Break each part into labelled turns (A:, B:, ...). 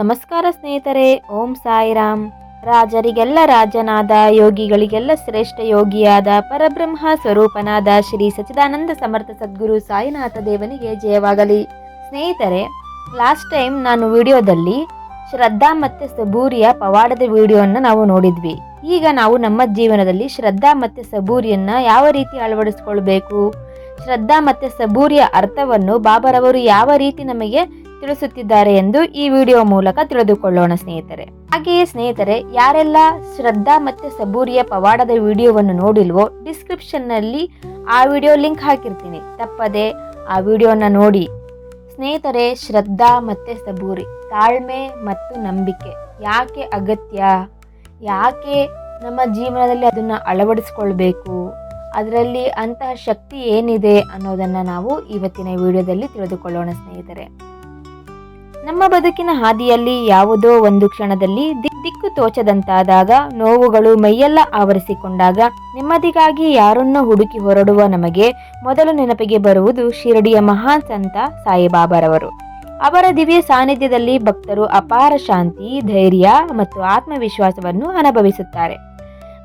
A: ನಮಸ್ಕಾರ ಸ್ನೇಹಿತರೆ, ಓಂ ಸಾಯಿರಾಮ್. ರಾಜರಿಗೆಲ್ಲ ರಾಜನಾದ, ಯೋಗಿಗಳಿಗೆಲ್ಲ ಶ್ರೇಷ್ಠ ಯೋಗಿಯಾದ, ಪರಬ್ರಹ್ಮ ಸ್ವರೂಪನಾದ ಶ್ರೀ ಸಚ್ಚಿದಾನಂದ ಸಮರ್ಥ ಸದ್ಗುರು ಸಾಯಿನಾಥ ದೇವನಿಗೆ ಜಯವಾಗಲಿ. ಸ್ನೇಹಿತರೆ, ಲಾಸ್ಟ್ ಟೈಮ್ ನಾನು ವಿಡಿಯೋದಲ್ಲಿ ಶ್ರದ್ಧಾ ಮತ್ತು ಸಬೂರಿಯ ಪವಾಡದ ವಿಡಿಯೋವನ್ನು ನಾವು ನೋಡಿದ್ವಿ. ಈಗ ನಾವು ನಮ್ಮ ಜೀವನದಲ್ಲಿ ಶ್ರದ್ಧಾ ಮತ್ತು ಸಬೂರಿಯನ್ನು ಯಾವ ರೀತಿ ಅಳವಡಿಸಿಕೊಳ್ಬೇಕು, ಶ್ರದ್ಧಾ ಮತ್ತು ಸಬೂರಿಯ ಅರ್ಥವನ್ನು ಬಾಬಾರವರು ಯಾವ ರೀತಿ ನಮಗೆ ತಿಳಿಸುತ್ತಿದ್ದಾರೆ ಎಂದು ಈ ವಿಡಿಯೋ ಮೂಲಕ ತಿಳಿದುಕೊಳ್ಳೋಣ ಸ್ನೇಹಿತರೆ. ಹಾಗೆಯೇ ಸ್ನೇಹಿತರೆ, ಯಾರೆಲ್ಲ ಶ್ರದ್ಧಾ ಮತ್ತು ಸಬೂರಿಯ ಪವಾಡದ ವಿಡಿಯೋವನ್ನು ನೋಡಿಲ್ವೋ ಡಿಸ್ಕ್ರಿಪ್ಷನ್ ನಲ್ಲಿ ಆ ವಿಡಿಯೋ ಲಿಂಕ್ ಹಾಕಿರ್ತೀನಿ, ತಪ್ಪದೆ ಆ ವಿಡಿಯೋನ ನೋಡಿ. ಸ್ನೇಹಿತರೆ, ಶ್ರದ್ಧಾ ಮತ್ತು ಸಬೂರಿ, ತಾಳ್ಮೆ ಮತ್ತು ನಂಬಿಕೆ ಯಾಕೆ ಅಗತ್ಯ, ಯಾಕೆ ನಮ್ಮ ಜೀವನದಲ್ಲಿ ಅದನ್ನು ಅಳವಡಿಸ್ಕೊಳ್ಬೇಕು, ಅದರಲ್ಲಿ ಅಂತಹ ಶಕ್ತಿ ಏನಿದೆ ಅನ್ನೋದನ್ನು ನಾವು ಇವತ್ತಿನ ವಿಡಿಯೋದಲ್ಲಿ ತಿಳಿದುಕೊಳ್ಳೋಣ ಸ್ನೇಹಿತರೆ. ನಮ್ಮ ಬದುಕಿನ ಹಾದಿಯಲ್ಲಿ ಯಾವುದೋ ಒಂದು ಕ್ಷಣದಲ್ಲಿ ದಿಕ್ಕು ತೋಚದಂತಾದಾಗ, ನೋವುಗಳು ಮೈಯೆಲ್ಲ ಆವರಿಸಿಕೊಂಡಾಗ, ನೆಮ್ಮದಿಗಾಗಿ ಯಾರನ್ನೋ ಹುಡುಕಿ ಹೊರಡುವ ನಮಗೆ ಮೊದಲು ನೆನಪಿಗೆ ಬರುವುದು ಶಿರಡಿಯ ಮಹಾನ್ ಸಂತ ಸಾಯಿಬಾಬಾರವರು. ಅವರ ದಿವ್ಯ ಸಾನ್ನಿಧ್ಯದಲ್ಲಿ ಭಕ್ತರು ಅಪಾರ ಶಾಂತಿ, ಧೈರ್ಯ ಮತ್ತು ಆತ್ಮವಿಶ್ವಾಸವನ್ನು ಅನುಭವಿಸುತ್ತಾರೆ.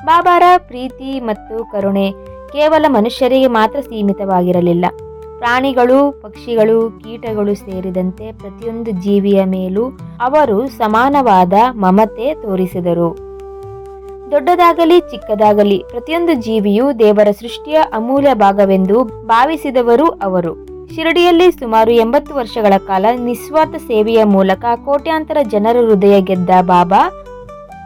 A: ಬಾಬಾರ ಪ್ರೀತಿ ಮತ್ತು ಕರುಣೆ ಕೇವಲ ಮನುಷ್ಯರಿಗೆ ಮಾತ್ರ ಸೀಮಿತವಾಗಿರಲಿಲ್ಲ. ಪ್ರಾಣಿಗಳು, ಪಕ್ಷಿಗಳು, ಕೀಟಗಳು ಸೇರಿದಂತೆ ಪ್ರತಿಯೊಂದು ಜೀವಿಯ ಮೇಲೂ ಅವರು ಸಮಾನವಾದ ಮಮತೆ ತೋರಿಸಿದರು. ದೊಡ್ಡದಾಗಲಿ ಚಿಕ್ಕದಾಗಲಿ ಪ್ರತಿಯೊಂದು ಜೀವಿಯು ದೇವರ ಸೃಷ್ಟಿಯ ಅಮೂಲ್ಯ ಭಾಗವೆಂದು ಭಾವಿಸಿದವರು ಅವರು. ಶಿರಡಿಯಲ್ಲಿ ಸುಮಾರು 80 ವರ್ಷಗಳ ಕಾಲ ನಿಸ್ವಾರ್ಥ ಸೇವೆಯ ಮೂಲಕ ಕೋಟ್ಯಾಂತರ ಜನರ ಹೃದಯ ಗೆದ್ದ ಬಾಬಾ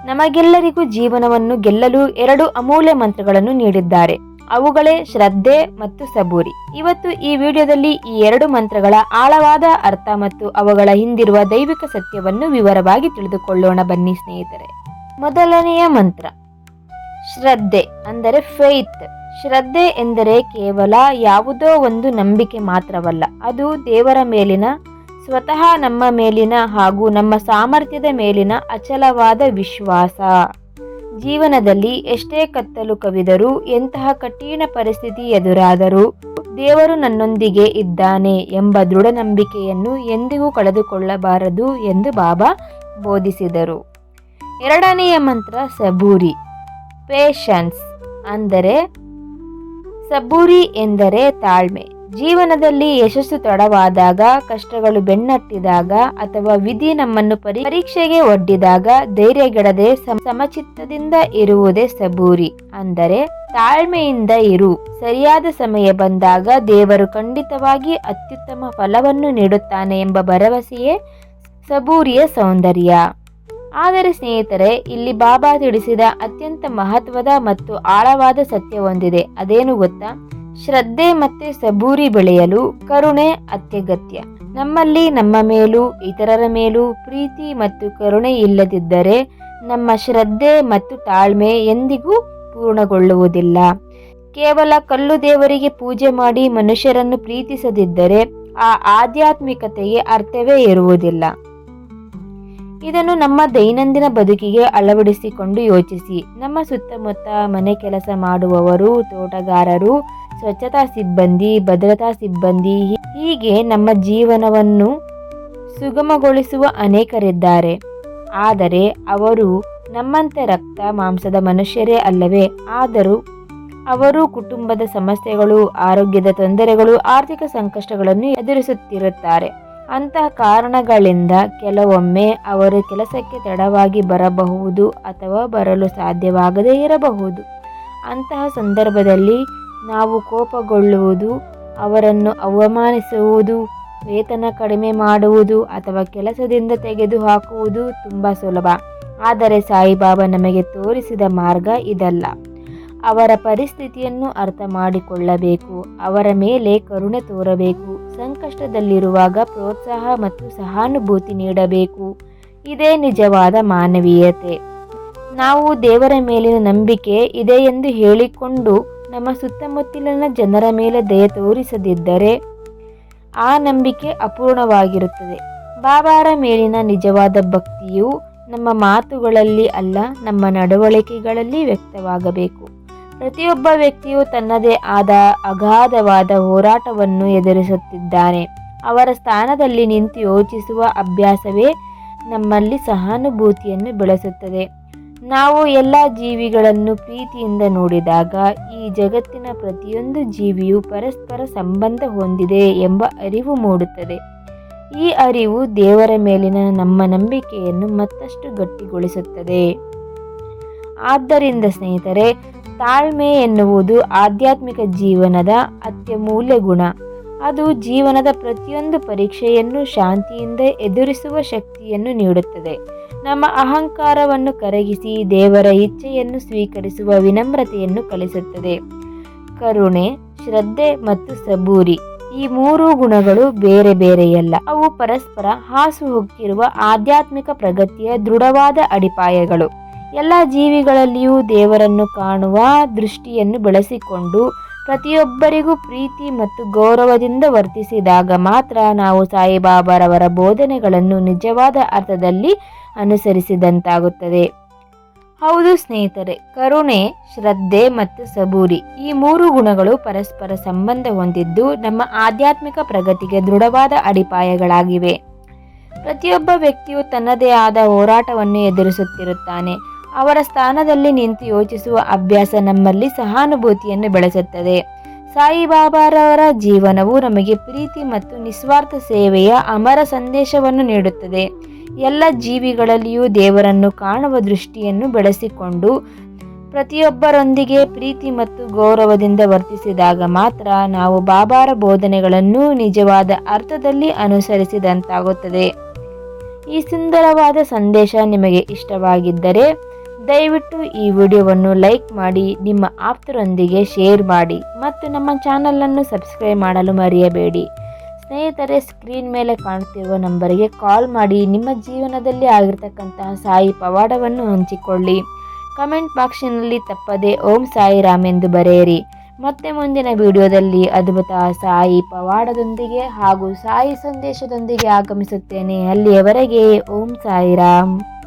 A: ನಮಗೆಲ್ಲರಿಗೂ ಜೀವನವನ್ನು ಗೆಲ್ಲಲು 2 ಅಮೂಲ್ಯ ಮಂತ್ರಗಳನ್ನು ನೀಡಿದ್ದಾರೆ. ಅವುಗಳೇ ಶ್ರದ್ಧೆ ಮತ್ತು ಸಬೂರಿ. ಇವತ್ತು ಈ ವಿಡಿಯೋದಲ್ಲಿ ಈ 2 ಮಂತ್ರಗಳ ಆಳವಾದ ಅರ್ಥ ಮತ್ತು ಅವುಗಳ ಹಿಂದಿರುವ ದೈವಿಕ ಸತ್ಯವನ್ನು ವಿವರವಾಗಿ ತಿಳಿದುಕೊಳ್ಳೋಣ ಬನ್ನಿ ಸ್ನೇಹಿತರೆ. ಮೊದಲನೆಯ ಮಂತ್ರ ಶ್ರದ್ಧೆ, ಅಂದರೆ ಫೇತ್. ಶ್ರದ್ಧೆ ಎಂದರೆ ಕೇವಲ ಯಾವುದೋ ಒಂದು ನಂಬಿಕೆ ಮಾತ್ರವಲ್ಲ, ಅದು ದೇವರ ಮೇಲಿನ, ಸ್ವತಃ ನಮ್ಮ ಮೇಲಿನ ಹಾಗೂ ನಮ್ಮ ಸಾಮರ್ಥ್ಯದ ಮೇಲಿನ ಅಚಲವಾದ ವಿಶ್ವಾಸ. ಜೀವನದಲ್ಲಿ ಎಷ್ಟೇ ಕತ್ತಲು ಕವಿದರೂ, ಎಂತಹ ಕಠಿಣ ಪರಿಸ್ಥಿತಿ ಎದುರಾದರೂ ದೇವರು ನನ್ನೊಂದಿಗೆ ಇದ್ದಾನೆ ಎಂಬ ದೃಢ ನಂಬಿಕೆಯನ್ನು ಎಂದಿಗೂ ಕಳೆದುಕೊಳ್ಳಬಾರದು ಎಂದು ಬಾಬಾ ಬೋಧಿಸಿದರು. ಎರಡನೆಯ ಮಂತ್ರ ಸಬೂರಿ, ಪೇಷನ್ಸ್. ಅಂದರೆ ಸಬೂರಿ ಎಂದರೆ ತಾಳ್ಮೆ. ಜೀವನದಲ್ಲಿ ಯಶಸ್ಸು ತಡವಾದಾಗ, ಕಷ್ಟಗಳು ಬೆನ್ನಟ್ಟಿದಾಗ ಅಥವಾ ವಿಧಿ ನಮ್ಮನ್ನು ಪರೀಕ್ಷೆಗೆ ಒಡ್ಡಿದಾಗ ಧೈರ್ಯಗೆಡದೆ ಸಮಚಿತ್ತದಿಂದ ಇರುವುದೇ ಸಬೂರಿ. ಅಂದರೆ ತಾಳ್ಮೆಯಿಂದ ಇರು, ಸರಿಯಾದ ಸಮಯ ಬಂದಾಗ ದೇವರು ಖಂಡಿತವಾಗಿ ಅತ್ಯುತ್ತಮ ಫಲವನ್ನು ನೀಡುತ್ತಾನೆ ಎಂಬ ಭರವಸೆಯೇ ಸಬೂರಿಯ ಸೌಂದರ್ಯ. ಆದರೆ ಸ್ನೇಹಿತರೆ, ಇಲ್ಲಿ ಬಾಬಾ ತಿಳಿಸಿದ ಅತ್ಯಂತ ಮಹತ್ವದ ಮತ್ತು ಆಳವಾದ ಸತ್ಯ ಹೊಂದಿದೆ. ಅದೇನು ಗೊತ್ತಾ? ಶ್ರದ್ಧೆ ಮತ್ತು ಸಬೂರಿ ಬೆಳೆಯಲು ಕರುಣೆ ಅತ್ಯಗತ್ಯ. ನಮ್ಮಲ್ಲಿ ನಮ್ಮ ಮೇಲೂ ಇತರರ ಮೇಲೂ ಪ್ರೀತಿ ಮತ್ತು ಕರುಣೆ ಇಲ್ಲದಿದ್ದರೆ ನಮ್ಮ ಶ್ರದ್ಧೆ ಮತ್ತು ತಾಳ್ಮೆ ಎಂದಿಗೂ ಪೂರ್ಣಗೊಳ್ಳುವುದಿಲ್ಲ. ಕೇವಲ ಕಲ್ಲು ದೇವರಿಗೆ ಪೂಜೆ ಮಾಡಿ ಮನುಷ್ಯರನ್ನು ಪ್ರೀತಿಸದಿದ್ದರೆ ಆ ಆಧ್ಯಾತ್ಮಿಕತೆಗೆ ಅರ್ಥವೇ ಇರುವುದಿಲ್ಲ. ಇದನ್ನು ನಮ್ಮ ದೈನಂದಿನ ಬದುಕಿಗೆ ಅಳವಡಿಸಿಕೊಂಡು ಯೋಚಿಸಿ. ನಮ್ಮ ಸುತ್ತಮುತ್ತ ಮನೆ ಕೆಲಸ ಮಾಡುವವರು, ತೋಟಗಾರರು, ಸ್ವಚ್ಛತಾ ಸಿಬ್ಬಂದಿ, ಭದ್ರತಾ ಸಿಬ್ಬಂದಿ, ಹೀಗೆ ನಮ್ಮ ಜೀವನವನ್ನು ಸುಗಮಗೊಳಿಸುವ ಅನೇಕರಿದ್ದಾರೆ. ಆದರೆ ಅವರು ನಮ್ಮಂತೆ ರಕ್ತ ಮಾಂಸದ ಮನುಷ್ಯರೇ ಅಲ್ಲವೇ? ಆದರೂ ಅವರು ಕುಟುಂಬದ ಸಮಸ್ಯೆಗಳು, ಆರೋಗ್ಯದ ತೊಂದರೆಗಳು, ಆರ್ಥಿಕ ಸಂಕಷ್ಟಗಳನ್ನು ಎದುರಿಸುತ್ತಿರುತ್ತಾರೆ. ಅಂತಹ ಕಾರಣಗಳಿಂದ ಕೆಲವೊಮ್ಮೆ ಅವರು ಕೆಲಸಕ್ಕೆ ತಡವಾಗಿ ಬರಬಹುದು ಅಥವಾ ಬರಲು ಸಾಧ್ಯವಾಗದೇ ಇರಬಹುದು. ಅಂತಹ ಸಂದರ್ಭದಲ್ಲಿ ನಾವು ಕೋಪಗೊಳ್ಳುವುದು, ಅವರನ್ನು ಅವಮಾನಿಸುವುದು, ವೇತನ ಕಡಿಮೆ ಮಾಡುವುದು ಅಥವಾ ಕೆಲಸದಿಂದ ತೆಗೆದುಹಾಕುವುದು ತುಂಬ ಸುಲಭ. ಆದರೆ ಸಾಯಿಬಾಬಾ ನಮಗೆ ತೋರಿಸಿದ ಮಾರ್ಗ ಇದಲ್ಲ. ಅವರ ಪರಿಸ್ಥಿತಿಯನ್ನು ಅರ್ಥ ಮಾಡಿಕೊಳ್ಳಬೇಕು, ಅವರ ಮೇಲೆ ಕರುಣೆ ತೋರಬೇಕು, ಸಂಕಷ್ಟದಲ್ಲಿರುವಾಗ ಪ್ರೋತ್ಸಾಹ ಮತ್ತು ಸಹಾನುಭೂತಿ ನೀಡಬೇಕು. ಇದೇ ನಿಜವಾದ ಮಾನವೀಯತೆ. ನಾವು ದೇವರ ಮೇಲಿನ ನಂಬಿಕೆ ಇದೆ ಎಂದು ಹೇಳಿಕೊಂಡು ನಮ್ಮ ಸುತ್ತಮುತ್ತಲಿನ ಜನರ ಮೇಲೆ ದಯೆ ತೋರಿಸದಿದ್ದರೆ ಆ ನಂಬಿಕೆ ಅಪೂರ್ಣವಾಗಿರುತ್ತದೆ. ಬಾಬಾರ ಮೇಲಿನ ನಿಜವಾದ ಭಕ್ತಿಯು ನಮ್ಮ ಮಾತುಗಳಲ್ಲಿ ಅಲ್ಲ, ನಮ್ಮ ನಡವಳಿಕೆಗಳಲ್ಲಿ ವ್ಯಕ್ತವಾಗಬೇಕು. ಪ್ರತಿಯೊಬ್ಬ ವ್ಯಕ್ತಿಯು ತನ್ನದೇ ಆದ ಅಗಾಧವಾದ ಹೋರಾಟವನ್ನು ಎದುರಿಸುತ್ತಿದ್ದಾನೆ. ಅವರ ಸ್ಥಾನದಲ್ಲಿ ನಿಂತು ಯೋಚಿಸುವ ಅಭ್ಯಾಸವೇ ನಮ್ಮಲ್ಲಿ ಸಹಾನುಭೂತಿಯನ್ನು ಬೆಳೆಸುತ್ತದೆ. ನಾವು ಎಲ್ಲ ಜೀವಿಗಳನ್ನು ಪ್ರೀತಿಯಿಂದ ನೋಡಿದಾಗ ಈ ಜಗತ್ತಿನ ಪ್ರತಿಯೊಂದು ಜೀವಿಯು ಪರಸ್ಪರ ಸಂಬಂಧ ಹೊಂದಿದೆ ಎಂಬ ಅರಿವು ಮೂಡುತ್ತದೆ. ಈ ಅರಿವು ದೇವರ ಮೇಲಿನ ನಮ್ಮ ನಂಬಿಕೆಯನ್ನು ಮತ್ತಷ್ಟು ಗಟ್ಟಿಗೊಳಿಸುತ್ತದೆ. ಆದ್ದರಿಂದ ಸ್ನೇಹಿತರೆ, ತಾಳ್ಮೆ ಎನ್ನುವುದು ಆಧ್ಯಾತ್ಮಿಕ ಜೀವನದ ಅತ್ಯಮೂಲ್ಯ ಗುಣ. ಅದು ಜೀವನದ ಪ್ರತಿಯೊಂದು ಪರೀಕ್ಷೆಯನ್ನು ಶಾಂತಿಯಿಂದ ಎದುರಿಸುವ ಶಕ್ತಿಯನ್ನು ನೀಡುತ್ತದೆ. ನಮ್ಮ ಅಹಂಕಾರವನ್ನು ಕರಗಿಸಿ ದೇವರ ಇಚ್ಛೆಯನ್ನು ಸ್ವೀಕರಿಸುವ ವಿನಮ್ರತೆಯನ್ನು ಕಲಿಸುತ್ತದೆ. ಕರುಣೆ, ಶ್ರದ್ಧೆ ಮತ್ತು ಸಬೂರಿ ಈ ಮೂರು ಗುಣಗಳು ಬೇರೆ ಬೇರೆಯಲ್ಲ. ಅವು ಪರಸ್ಪರ ಹಾಸುಹೊಕ್ಕಿರುವ ಆಧ್ಯಾತ್ಮಿಕ ಪ್ರಗತಿಯ ದೃಢವಾದ ಅಡಿಪಾಯಗಳು. ಎಲ್ಲ ಜೀವಿಗಳಲ್ಲಿಯೂ ದೇವರನ್ನು ಕಾಣುವ ದೃಷ್ಟಿಯನ್ನು ಬೆಳೆಸಿಕೊಂಡು ಪ್ರತಿಯೊಬ್ಬರಿಗೂ ಪ್ರೀತಿ ಮತ್ತು ಗೌರವದಿಂದ ವರ್ತಿಸಿದಾಗ ಮಾತ್ರ ನಾವು ಸಾಯಿಬಾಬಾರವರ ಬೋಧನೆಗಳನ್ನು ನಿಜವಾದ ಅರ್ಥದಲ್ಲಿ ಅನುಸರಿಸಿದಂತಾಗುತ್ತದೆ. ಹೌದು ಸ್ನೇಹಿತರೆ, ಕರುಣೆ, ಶ್ರದ್ಧೆ ಮತ್ತು ಸಬೂರಿ ಈ ಮೂರು ಗುಣಗಳು ಪರಸ್ಪರ ಸಂಬಂಧ ಹೊಂದಿದ್ದು ನಮ್ಮ ಆಧ್ಯಾತ್ಮಿಕ ಪ್ರಗತಿಗೆ ದೃಢವಾದ ಅಡಿಪಾಯಗಳಾಗಿವೆ. ಪ್ರತಿಯೊಬ್ಬ ವ್ಯಕ್ತಿಯು ತನ್ನದೇ ಆದ ಹೋರಾಟವನ್ನು ಎದುರಿಸುತ್ತಿರುತ್ತಾನೆ. ಅವರ ಸ್ಥಾನದಲ್ಲಿ ನಿಂತು ಯೋಚಿಸುವ ಅಭ್ಯಾಸ ನಮ್ಮಲ್ಲಿ ಸಹಾನುಭೂತಿಯನ್ನು ಬೆಳೆಸುತ್ತದೆ. ಸಾಯಿಬಾಬಾರವರ ಜೀವನವು ನಮಗೆ ಪ್ರೀತಿ ಮತ್ತು ನಿಸ್ವಾರ್ಥ ಸೇವೆಯ ಅಮರ ಸಂದೇಶವನ್ನು ನೀಡುತ್ತದೆ. ಎಲ್ಲ ಜೀವಿಗಳಲ್ಲಿಯೂ ದೇವರನ್ನು ಕಾಣುವ ದೃಷ್ಟಿಯನ್ನು ಬೆಳೆಸಿಕೊಂಡು ಪ್ರತಿಯೊಬ್ಬರೊಂದಿಗೆ ಪ್ರೀತಿ ಮತ್ತು ಗೌರವದಿಂದ ವರ್ತಿಸಿದಾಗ ಮಾತ್ರ ನಾವು ಬಾಬಾರ ಬೋಧನೆಗಳನ್ನು ನಿಜವಾದ ಅರ್ಥದಲ್ಲಿ ಅನುಸರಿಸಿದಂತಾಗುತ್ತದೆ. ಈ ಸುಂದರವಾದ ಸಂದೇಶ ನಿಮಗೆ ಇಷ್ಟವಾಗಿದ್ದರೆ ದಯವಿಟ್ಟು ಈ ವಿಡಿಯೋವನ್ನು ಲೈಕ್ ಮಾಡಿ, ನಿಮ್ಮ ಆಪ್ತರೊಂದಿಗೆ ಶೇರ್ ಮಾಡಿ ಮತ್ತು ನಮ್ಮ ಚಾನಲನ್ನು ಸಬ್ಸ್ಕ್ರೈಬ್ ಮಾಡಲು ಮರೆಯಬೇಡಿ. ಸ್ನೇಹಿತರೆ, ಸ್ಕ್ರೀನ್ ಮೇಲೆ ಕಾಣುತ್ತಿರುವ ನಂಬರಿಗೆ ಕಾಲ್ ಮಾಡಿ ನಿಮ್ಮ ಜೀವನದಲ್ಲಿ ಆಗಿರ್ತಕ್ಕಂತಹ ಸಾಯಿ ಪವಾಡವನ್ನು ಹಂಚಿಕೊಳ್ಳಿ. ಕಮೆಂಟ್ ಬಾಕ್ಸಿನಲ್ಲಿ ತಪ್ಪದೆ ಓಂ ಸಾಯಿರಾಮ್ ಎಂದು ಬರೆಯಿರಿ. ಮತ್ತೆ ಮುಂದಿನ ವಿಡಿಯೋದಲ್ಲಿ ಅದ್ಭುತ ಸಾಯಿ ಪವಾಡದೊಂದಿಗೆ ಹಾಗೂ ಸಾಯಿ ಸಂದೇಶದೊಂದಿಗೆ ಆಗಮಿಸುತ್ತೇನೆ. ಅಲ್ಲಿಯವರೆಗೆ ಓಂ ಸಾಯಿರಾಮ್.